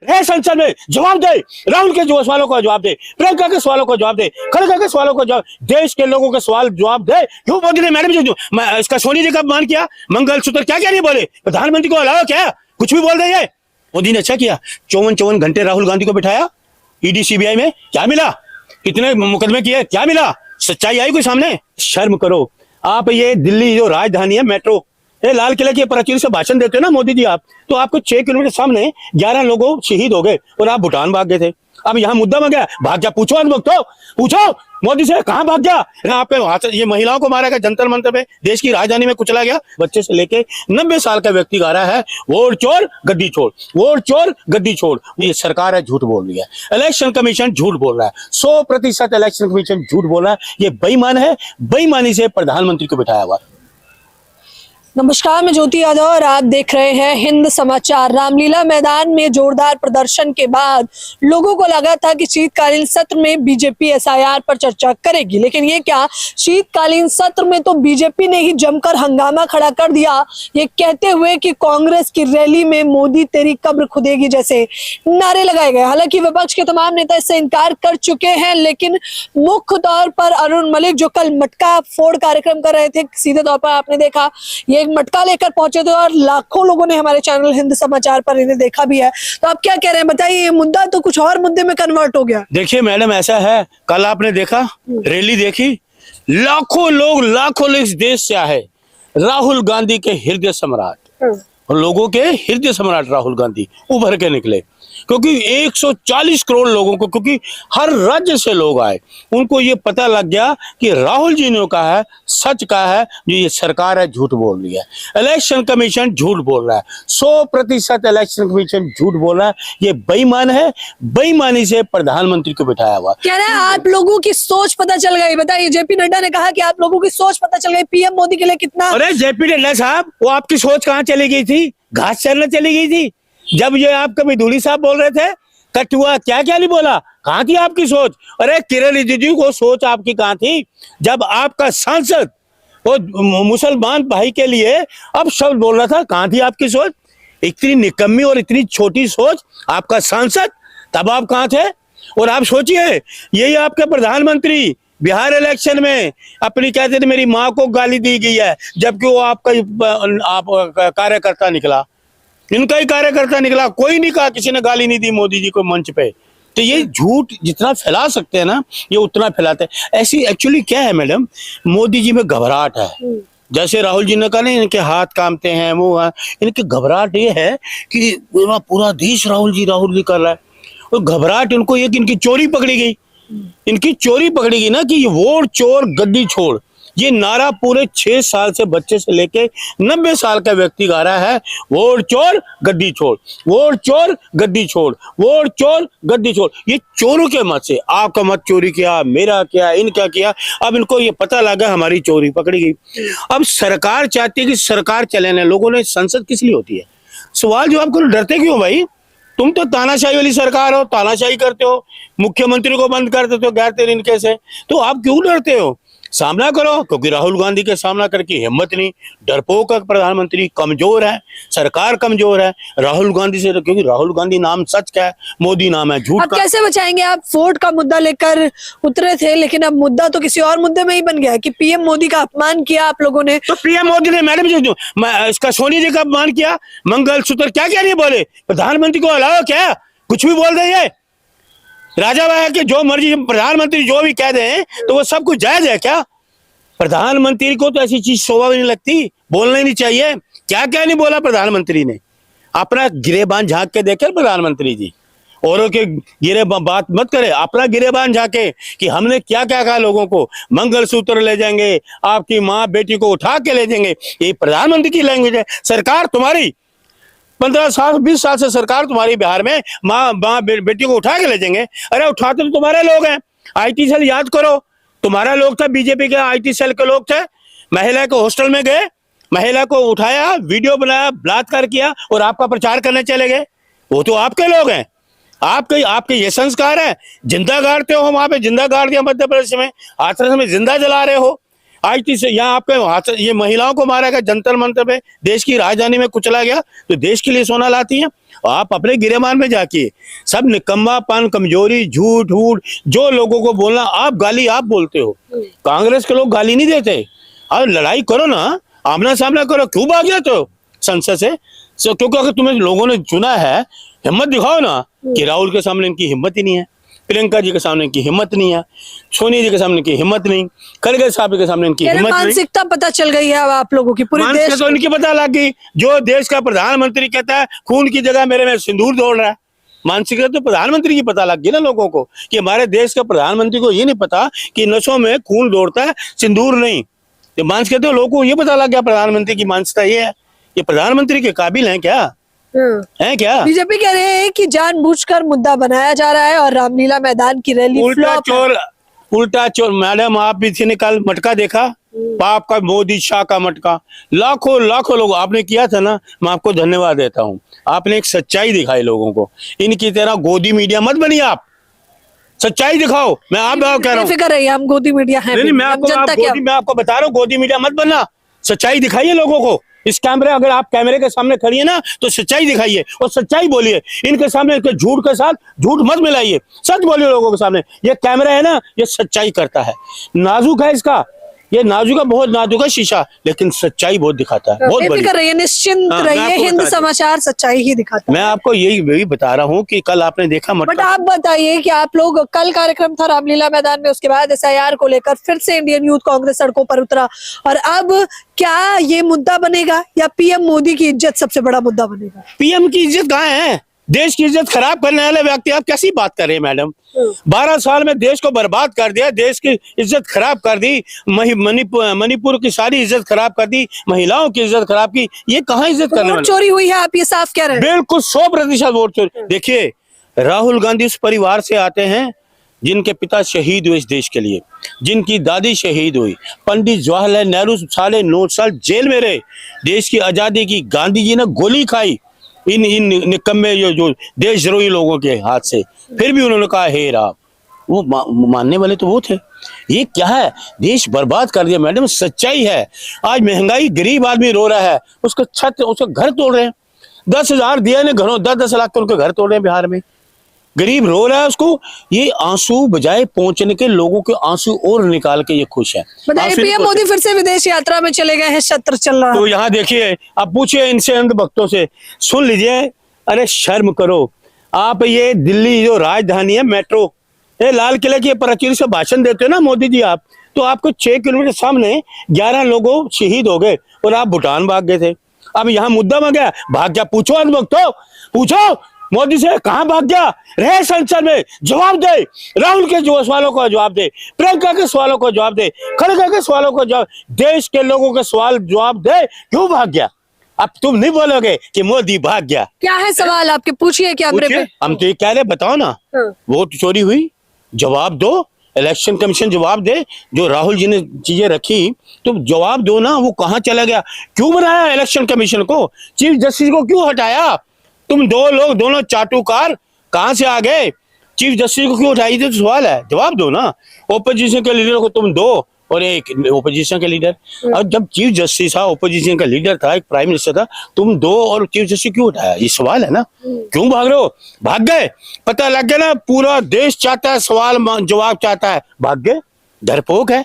रहे संसद में, जवाब दे। राहुल के जो सवालों का जवाब दे, प्रियंका के सवालों का जवाब दे, खड़गे के सवालों का जवाब, देश के लोगों के सवाल जवाब दे। क्यों मोदी ने मैडम जो इसका सोनी जी का अपमान किया, मंगलसूत्र क्या क्या नहीं बोले, प्रधानमंत्री को अलावा क्या कुछ भी बोल रहे हैं। मोदी ने अच्छा किया, 54 घंटे राहुल गांधी को बिठाया ईडी सीबीआई में, क्या मिला? कितने मुकदमे किए, क्या मिला? सच्चाई आई कोई सामने? शर्म करो। आप ये दिल्ली जो राजधानी है मेट्रो, ये लाल किले की प्राचीर से भाषण देते हो ना मोदी जी आप, तो आपको 6 किलोमीटर सामने 11 लोगों शहीद हो गए और आप भूटान भाग गए थे। अब यहाँ मुद्दा में गया, भाग जा, पूछो अनुभव तो पूछो मोदी से, कहाँ भाग गया? आपके हाथ ये महिलाओं को मारा गया जंतर मंतर पे, देश की राजधानी में कुचला गया, बच्चे से लेके 90 साल का व्यक्ति गा रहा है वोट चोर गद्दी छोड़, वोट चोर गद्दी छोड़। ये सरकार है झूठ बोल रही है, इलेक्शन कमीशन झूठ बोल रहा है, 100% इलेक्शन कमीशन झूठ बोल रहा है। ये बेईमान है, बेईमानी से प्रधानमंत्री को बिठाया हुआ। नमस्कार, मैं ज्योति यादव और आप देख रहे हैं हिंद समाचार। रामलीला मैदान में जोरदार प्रदर्शन के बाद लोगों को लगा था कि शीतकालीन सत्र में बीजेपी एसआईआर पर चर्चा करेगी, लेकिन ये क्या, शीतकालीन सत्र में तो बीजेपी ने ही जमकर हंगामा खड़ा कर दिया, ये कहते हुए कि कांग्रेस की रैली में मोदी तेरी कब्र खुदेगी जैसे नारे लगाए गए। हालांकि विपक्ष के तमाम नेता इससे इनकार कर चुके हैं, लेकिन मुख्य तौर पर अरुण मलिक जो कल मटका फोड़ कार्यक्रम कर रहे थे, सीधे तौर पर आपने देखा ये एक मटका लेकर पहुंचे थे और लाखों लोगों ने हमारे चैनल हिंद समाचार पर इन्हें देखा भी है। तो आप क्या कह रहे हैं, बताइए, ये मुद्दा तो कुछ और मुद्दे में कन्वर्ट हो गया। देखिए मैडम, ऐसा है, कल आपने देखा रैली देखी, लाखों लोग इस देश से आए, राहुल गांधी के हृदय सम्राट और लोगों के हृदय सम्राट राहुल गांधी उभर के निकले, क्योंकि 140 करोड़ लोगों को, क्योंकि हर राज्य से लोग आए, उनको ये पता लग गया कि राहुल जी ने कहा है सच कहा है, जो ये सरकार है झूठ बोल रही है, इलेक्शन कमीशन झूठ बोल रहा है, 100% इलेक्शन कमीशन झूठ बोल रहा है। ये बेईमान है, बेईमानी से प्रधानमंत्री को बिठाया हुआ। कह रहे हैं आप लोगों की सोच पता चल गई। बताइए, जेपी नड्डा ने कहा कि आप लोगों की सोच पता चल गई, पीएम मोदी के लिए कितना। अरे जेपी नड्डा साहब, वो आपकी सोच कहाँ चली गई थी? घास चरने चली गई थी जब ये आप कभी धूली साहब बोल रहे थे, कट हुआ, क्या क्या नहीं बोला, कहाँ थी आपकी सोच? अरे किरण रिजिजू को सोच आपकी कहाँ थी जब आपका सांसद वो मुसलमान भाई के लिए अब शब्द बोल रहा था? कहाँ थी आपकी सोच? इतनी निकम्मी और इतनी छोटी सोच आपका सांसद, तब आप कहाँ थे? और आप सोचिए, यही आपके प्रधानमंत्री बिहार इलेक्शन में अपनी कहते थे मेरी माँ को गाली दी गई है, जबकि वो आपका कार्यकर्ता निकला, इनका ही कार्यकर्ता निकला, कोई नहीं कहा, किसी ने गाली नहीं दी मोदी जी को मंच पे। तो ये झूठ जितना फैला सकते हैं ना, ये उतना फैलाते हैं। ऐसी एक्चुअली क्या है मैडम, मोदी जी में घबराहट है, जैसे राहुल जी ने कहा नहीं इनके हाथ कांपते हैं, वो इनकी घबराहट ये है कि पूरा देश राहुल जी कर रहा है, और घबराहट इनको ये कि इनकी चोरी पकड़ी गई, इनकी चोरी पकड़ी गई ना, कि ये वोट चोर गद्दी छोड़, ये नारा पूरे 6 साल से बच्चे से लेके 90 साल का व्यक्ति गा रहा है, वोट चोर गद्दी छोड़, वोट चोर गद्दी छोड़, वोट चोर गद्दी छोड़। ये चोरों के मत से, आपका मत चोरी किया, मेरा किया, इनका किया, अब इनको ये पता लगा हमारी चोरी पकड़ी गई। अब सरकार चाहती है कि सरकार चलाने, लोगों ने संसद किस लिए होती है? सवाल जवाब करो, डरते क्यों भाई? तुम तो तानाशाही वाली सरकार हो, तानाशाही करते हो, मुख्यमंत्री को बंद कर देते हो गैर तरीके से, तो आप क्यों डरते हो? सामना करो, क्योंकि राहुल गांधी के सामना करके हिम्मत नहीं, डरपोक प्रधानमंत्री, कमजोर है, सरकार कमजोर है राहुल गांधी से, क्योंकि राहुल गांधी नाम सच का है, मोदी नाम है झूठ का। कैसे बचाएंगे? आप वोट का मुद्दा लेकर उतरे थे, लेकिन अब मुद्दा तो किसी और मुद्दे में ही बन गया कि पीएम मोदी का अपमान किया आप लोगों ने। तो पीएम मोदी ने मैडम जो इसका सोनी जी का अपमान किया, मंगलसूत्र क्या क्या नहीं बोले, प्रधानमंत्री को अलावा क्या कुछ भी बोल रही है? राजा भाई के जो मर्जी प्रधानमंत्री जो भी कह दें तो वो सब कुछ जायज है क्या? प्रधानमंत्री को तो ऐसी चीज शोभा भी नहीं लगती, बोलना ही नहीं चाहिए। क्या क्या नहीं बोला प्रधानमंत्री ने, अपना गिरेबान झांक के देखे प्रधानमंत्री जी, औरों के गिरे बात मत करे, अपना गिरेबान झांके कि हमने क्या क्या कहा लोगों को, मंगलसूत्र ले जाएंगे, आपकी माँ बेटी को उठा के ले जाएंगे, ये प्रधानमंत्री की लैंग्वेज है। सरकार तुम्हारी 15 साल 20 साल से सरकार तुम्हारी बिहार में, माँ बेटी को उठा के ले जाएंगे। अरे उठाते तो तुम्हारे लोग हैं, IT सेल याद करो, तुम्हारा लोग था, बीजेपी के IT सेल के लोग थे, महिला को हॉस्टल में गए, महिला को उठाया, वीडियो बनाया, बलात्कार किया और आपका प्रचार करने चले गए। वो तो आपके लोग हैं, आपके ये संस्कार है। जिंदा गाड़ते हो, वहां पे जिंदा गाड़ दिया मध्य प्रदेश में, हाथरस में जिंदा जला रहे हो, आज से यहाँ आपके हाथ ये महिलाओं को मारा गया जंतर मंतर पे, देश की राजधानी में कुचला गया, तो देश के लिए सोना लाती हैं आप अपने गिरेबान में जाके। सब निकम्मापन, कमजोरी, झूठ वूठ, जो लोगों को बोलना, आप गाली आप बोलते हो, कांग्रेस के लोग गाली नहीं देते। और लड़ाई करो ना, आमना सामना करो, क्यों भाग जाते हो संसद से? क्योंकि अगर तुम्हें लोगों ने चुना है, हिम्मत दिखाओ ना। कि राहुल के सामने इनकी हिम्मत ही नहीं है, प्रियंका जी के सामने इनकी हिम्मत नहीं है, सोनिया जी के सामने इनकी हिम्मत नहीं, खड़गे साहब के सामने इनकी हिम्मत नहीं। मानसिकता पता चल गई है अब आप लोगों की, पूरी देश तो इनकी पता लग गई। जो देश का प्रधानमंत्री कहता है खून की जगह मेरे में सिंदूर दौड़ रहा है, मानसिकता तो प्रधानमंत्री की पता लग गई ना लोगों को, कि हमारे देश का प्रधानमंत्री को ये नहीं पता कि नसों में खून दौड़ता है, सिंदूर नहीं। तो मानसिकता तो लोगों को ये पता लग गया प्रधानमंत्री की मानसिकता ये है। ये प्रधानमंत्री के काबिल हैं क्या? है क्या? बीजेपी कह रहे हैं कि जानबूझकर मुद्दा बनाया जा रहा है और रामलीला मैदान की रैली उल्टा चोर। मैडम आप भी थी, कल मटका देखा, पाप का मोदी शाह का मटका, लाखों लाखों लोग आपने किया था ना, मैं आपको धन्यवाद देता हूँ। आपने एक सच्चाई दिखाई लोगों को, इनकी तरह गोदी मीडिया मत बनिए, आप सच्चाई दिखाओ। मैं आप कह रहा हूँ, हम गोदी मीडिया है नहीं, मैं आपको बता रहा हूँ, गोदी मीडिया मत बनना, सच्चाई दिखाइए लोगों को। इस कैमरे, अगर आप कैमरे के सामने खड़ी है ना, तो सच्चाई दिखाइए और सच्चाई बोलिए। इनके सामने इनके झूठ के साथ झूठ मत मिलाइए, सच बोलिए लोगों के सामने। ये कैमरा है ना, ये सच्चाई करता है, नाजुक है इसका, ये नाजुक है, बहुत नाजुक है शीशा, लेकिन सच्चाई बहुत दिखाता है, बहुत बड़ी। रहिए, निश्चिंत रहिए, हिंद समाचार सच्चाई ही दिखाता है। मैं आपको यही बता रहा हूँ कि कल आपने देखा बट आप बताइए कि आप लोग, कल कार्यक्रम था रामलीला मैदान में, उसके बाद SIR को लेकर फिर से इंडियन यूथ कांग्रेस सड़कों पर उतरा, और अब क्या ये मुद्दा बनेगा या PM मोदी की इज्जत सबसे बड़ा मुद्दा बनेगा? PM की इज्जत कहाँ है? देश की इज्जत खराब करने वाले व्यक्ति आप कैसी बात कर रहे हैं मैडम? 12 साल में देश को बर्बाद कर दिया, देश की इज्जत खराब कर दी, मणिपुर की सारी इज्जत खराब कर दी, महिलाओं की इज्जत खराब की। ये कहाँ इज्जत करने वाले? चोरी हुई है, आप ये साफ कह रहे हैं। बिल्कुल 100% वोट चोरी। देखिए, राहुल गांधी उस परिवार से आते हैं जिनके पिता शहीद हुए इस देश के लिए, जिनकी दादी शहीद हुई। पंडित जवाहरलाल नेहरू 9.5 साल जेल में रहे, देश की आजादी की गांधी जी ने गोली खाई इन निकम्मे जो देशद्रोही लोगों के हाथ से, फिर भी उन्होंने कहा हे राम। वो मानने वाले तो वो थे। ये क्या है? देश बर्बाद कर दिया मैडम, सच्चाई है। आज महंगाई, गरीब आदमी रो रहा है, उसका छत, उसका घर तोड़ रहे हैं। 10,000 दिया ने घरों, 10-10 लाख तो उनके घर तोड़ रहे हैं बिहार में। गरीब रो रहा है, उसको ये आंसू बजाय पहुंचने के लोगों के आंसू और निकाल के ये खुश है। PM मोदी फिर से विदेश यात्रा में चले गए हैं, सत्र चल रहा है। तो यहाँ देखिए, अब पूछिए इनसे, अंधभक्तों से, सुन लीजिए। अरे शर्म करो आप, ये दिल्ली जो राजधानी है, मेट्रो, ये लाल किले की प्राचीर से भाषण देते हो ना मोदी जी आप, तो आपको 6 किलोमीटर सामने 11 लोगों शहीद हो गए और आप भूटान भाग गए थे। अब यहाँ मुद्दा में गया, भाग गया, पूछो अंधभक्तों, पूछो मोदी से, कहां भाग गया? रहे संसद में, जवाब दे। राहुल के जो सवालों का जवाब दे, प्रियंका के सवालों का जवाब दे, खड़गे के सवालों का जवाब, देश के लोगों के सवाल जवाब दे। क्यों भाग गया? अब तुम नहीं बोलोगे कि मोदी भाग गया। क्या है सवाल आपके? पूछिए क्या? हम तो ये कह रहे, बताओ ना, वोट चोरी हुई, जवाब दो। इलेक्शन कमीशन जवाब दे। जो राहुल जी ने चीजें रखी, तो जवाब दो ना, वो कहाँ चला गया? क्यों बनाया इलेक्शन कमीशन को? चीफ जस्टिस को क्यों हटाया? तुम दो लोग, दोनों चाटुकार कहां से आ गए? चीफ जस्टिस को क्यों उठाई थी? तो सवाल है, जवाब दो ना। ओपोजिशन के लीडर को तुम दो और एक ओपोजिशन के लीडर, और जब चीफ जस्टिस था, ओपोजिशन का लीडर था, एक प्राइम मिनिस्टर था, तुम दो और चीफ जस्टिस क्यों उठाया? ये सवाल है ना। क्यों भाग रहे हो? भाग गए, पता लग गया ना, पूरा देश चाहता है, सवाल जवाब चाहता है, भाग गए, डरपोक है।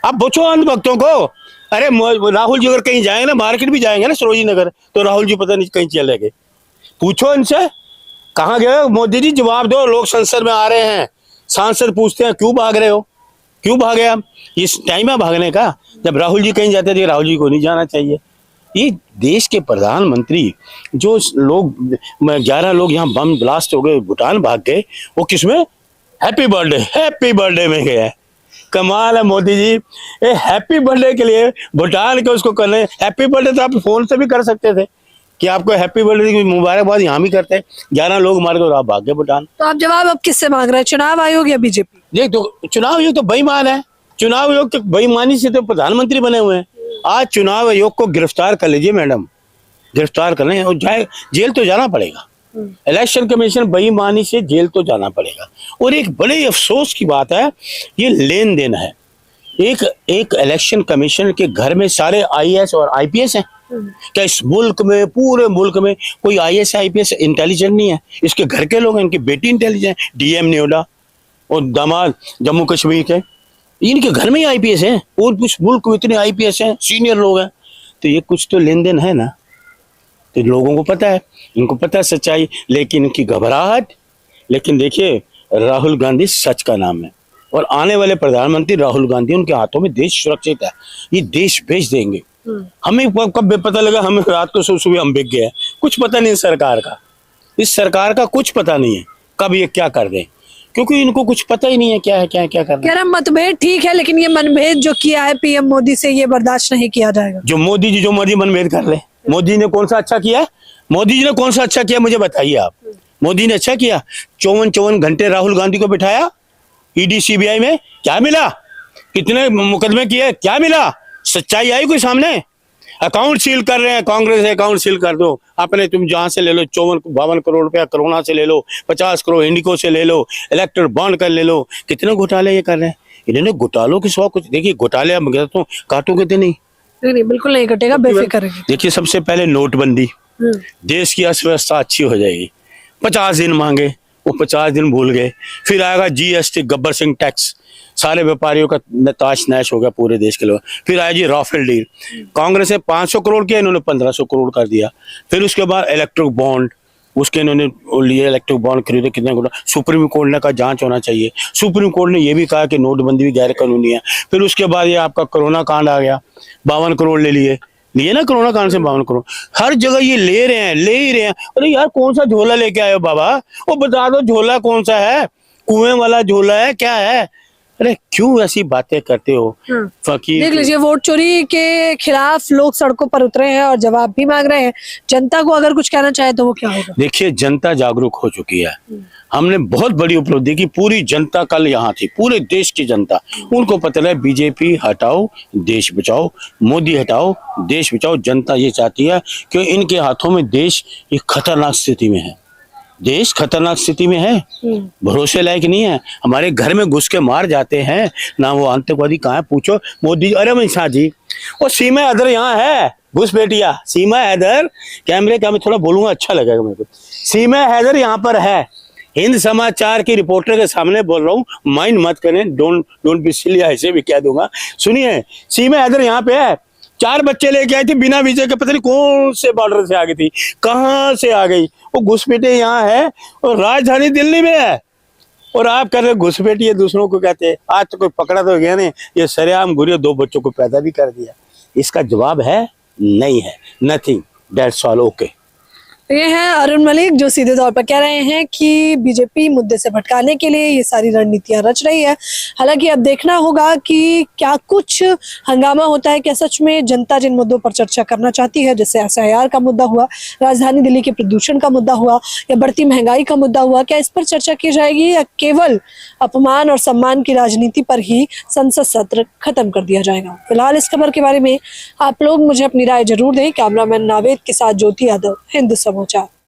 अब पूछो अंधभक्तों को। अरे राहुल जी अगर कहीं जाएंगे ना, मार्केट भी जाएंगे ना सरोजी नगर, तो राहुल जी पता नहीं कहीं चले गए। पूछो इनसे, कहाँ गए मोदी जी? जवाब दो। लोग संसद में आ रहे हैं, सांसद पूछते हैं क्यों भाग रहे हो, क्यों भागे आप? इस टाइम है भागने का, जब राहुल जी कहीं जाते थे, राहुल जी को नहीं जाना चाहिए। ये देश के प्रधानमंत्री, जो लोग 11 लोग यहाँ बम ब्लास्ट हो गए, भूटान भाग गए, वो किसमें? हैप्पी बर्थडे में गया है। कमाल है मोदी जी। ये हैप्पी बर्थडे के लिए भूटान के उसको करने, हैप्पी बर्थडे तो आप फोन से भी कर सकते थे कि आपको हैप्पी बर्थडे की मुबारकबाद यहाँ भी करते हैं। 11 लोग मार के आप भाग गए भूटान। तो आप जवाब अब किससे मांग रहे हैं? चुनाव आयोग या बीजेपी? देख, तो चुनाव आयोग तो बेईमान है। चुनाव आयोग तो बेईमानी से तो प्रधानमंत्री बने हुए हैं। आज चुनाव आयोग को गिरफ्तार कर लीजिए मैडम, गिरफ्तार कर लें और जाए, जेल तो जाना पड़ेगा। इलेक्शन कमीशन बेईमानी से जेल तो जाना पड़ेगा। और एक बड़े अफसोस की बात है, ये लेन देन है, एक एक इलेक्शन कमीशन के घर में सारे आईएएस और आईपीएस हैं। क्या इस मुल्क में, पूरे मुल्क में कोई आईएएस आईपीएस इंटेलिजेंट नहीं है? इसके घर के लोग हैं, इनकी बेटी इंटेलिजेंट, डीएम नोएडा और दामाद जम्मू कश्मीर के, इनके घर में ही आईपीएस हैं। और उस मुल्क में इतने आईपीएस हैं, सीनियर लोग हैं, तो ये कुछ तो लेन देन है ना। तो लोगों को पता है, इनको पता है सच्चाई, लेकिन इनकी घबराहट। लेकिन देखिए, राहुल गांधी सच का नाम है, और आने वाले प्रधानमंत्री राहुल गांधी, उनके हाथों में देश सुरक्षित है। ये देश भेज देंगे। हमें कब पता लगा, हमें रात को सुबह हम बिक गए। कुछ पता नहीं सरकार का, इस सरकार का कुछ पता नहीं है कब ये क्या कर दें, क्योंकि इनको कुछ पता ही नहीं है क्या है, क्या करना है। कह रहा मतभेद ठीक है, लेकिन ये मनभेद जो किया है पीएम मोदी से, ये बर्दाश्त नहीं किया जाएगा। जो मोदी जी जो मर्जी मनभेद कर ले, मोदी ने कौन सा अच्छा किया? मोदी जी ने कौन सा अच्छा किया, मुझे बताइए आप। मोदी ने अच्छा किया? 54 घंटे राहुल गांधी को बिठाया ईडी सीबीआई में, क्या मिला? कितने मुकदमे किए, क्या मिला? सच्चाई आई कोई सामने? अकाउंट सील कर रहे हैं, कांग्रेस अकाउंट सील कर दो अपने, तुम जहां से ले लो 52 करोड़ रुपया कोरोना से ले लो, 50 करोड़ इंडिको से ले लो, इलेक्ट्रिक बॉन्ड कर ले लो। कितने घोटाले ये कर रहे हैं? इन्होंने घोटालों के सिवा कुछ, देखिए घोटाले अब तो काटोगे तो नहीं, नहीं बिल्कुल नहीं कटेगा, बेफिक्र रहिए। देखिए सबसे पहले नोटबंदी, देश की अर्थव्यवस्था अच्छी हो जाएगी। 50 दिन मांगे, वो 50 दिन भूल गए। फिर आएगा जीएसटी, गब्बर सिंह टैक्स, सारे व्यापारियों का ताश नैश हो गया पूरे देश के लोग। फिर आया जी राफेल डील, कांग्रेस ने 500 करोड़ किया, इन्होंने 1500 करोड़ कर दिया। फिर उसके बाद इलेक्ट्रिक बॉन्ड, उसके इन्होंने लिए, इलेक्ट्रिक बॉन्ड खरीदे, कितने करोड़। सुप्रीम कोर्ट ने कहा जांच होना चाहिए, सुप्रीम कोर्ट ने यह भी कहा कि नोटबंदी भी गैर कानूनी है। फिर उसके बाद ये आपका कोरोना कांड आ गया, 52 करोड़ ले लिए ना कोरोना कांड से 52 करोड़। हर जगह ये ले रहे हैं, ले ही रहे हैं। अरे यार कौन सा झोला लेके आए हो बाबा, वो बता दो झोला कौन सा है, कुएं वाला झोला है क्या है? अरे क्यों ऐसी बातें करते हो फकीर? देख लीजिए, वोट चोरी के खिलाफ लोग सड़कों पर उतरे हैं और जवाब भी मांग रहे हैं। जनता को अगर कुछ कहना चाहे तो वो क्या होगा? देखिए जनता जागरूक हो चुकी है। हमने बहुत बड़ी उपलब्धि की, पूरी जनता कल यहाँ थी, पूरे देश की जनता। उनको पता है बीजेपी हटाओ देश बचाओ, मोदी हटाओ देश बचाओ। जनता ये चाहती है कि इनके हाथों में देश एक खतरनाक स्थिति में है, देश खतरनाक स्थिति में है, भरोसे लायक नहीं है। हमारे घर में घुस के मार जाते हैं ना, वो आतंकवादी कहाँ है पूछो मोदी। अरे अमित शाह जी, वो सीमा हैदर यहाँ है, घुसपैठिया सीमा हैदर, कैमरे का मैं थोड़ा बोलूंगा अच्छा लगेगा मेरे को। सीमा हैदर यहाँ पर है, हिंद समाचार की रिपोर्टर के सामने बोल रहा हूँ, माइंड मत करें, डोंट बी सिली, ऐसे भी कह दूंगा। सुनिए, सीमा हैदर यहाँ पे है, 4 बच्चे लेके आई थी बिना वीजे के, पता नहीं कौन से बॉर्डर से आ गई थी, कहाँ से आ गई। वो घुसपैठे यहाँ है और राजधानी दिल्ली में है, और आप कर रहे घुसपैठिए दूसरों को कहते हैं। आज तो कोई पकड़ा तो गया नहीं, ये सरेआम घुरिए 2 बच्चों को पैदा भी कर दिया। इसका जवाब है नहीं है, नथिंग, दैट्स ऑल ओके। ये हैं अरुण मलिक, जो सीधे तौर पर कह रहे हैं कि बीजेपी मुद्दे से भटकाने के लिए ये सारी रणनीतियां रच रही है। हालांकि अब देखना होगा कि क्या कुछ हंगामा होता है, क्या सच में जनता जिन मुद्दों पर चर्चा करना चाहती है, जैसे एसआईआर का मुद्दा हुआ, राजधानी दिल्ली के प्रदूषण का मुद्दा हुआ, या बढ़ती महंगाई का मुद्दा हुआ, क्या इस पर चर्चा की जाएगी या केवल अपमान और सम्मान की राजनीति पर ही संसद सत्र खत्म कर दिया जाएगा? फिलहाल इस खबर के बारे में आप लोग मुझे अपनी राय जरूर दें। कैमरामैन नावेद के साथ ज्योति यादव, हिंद समाचार।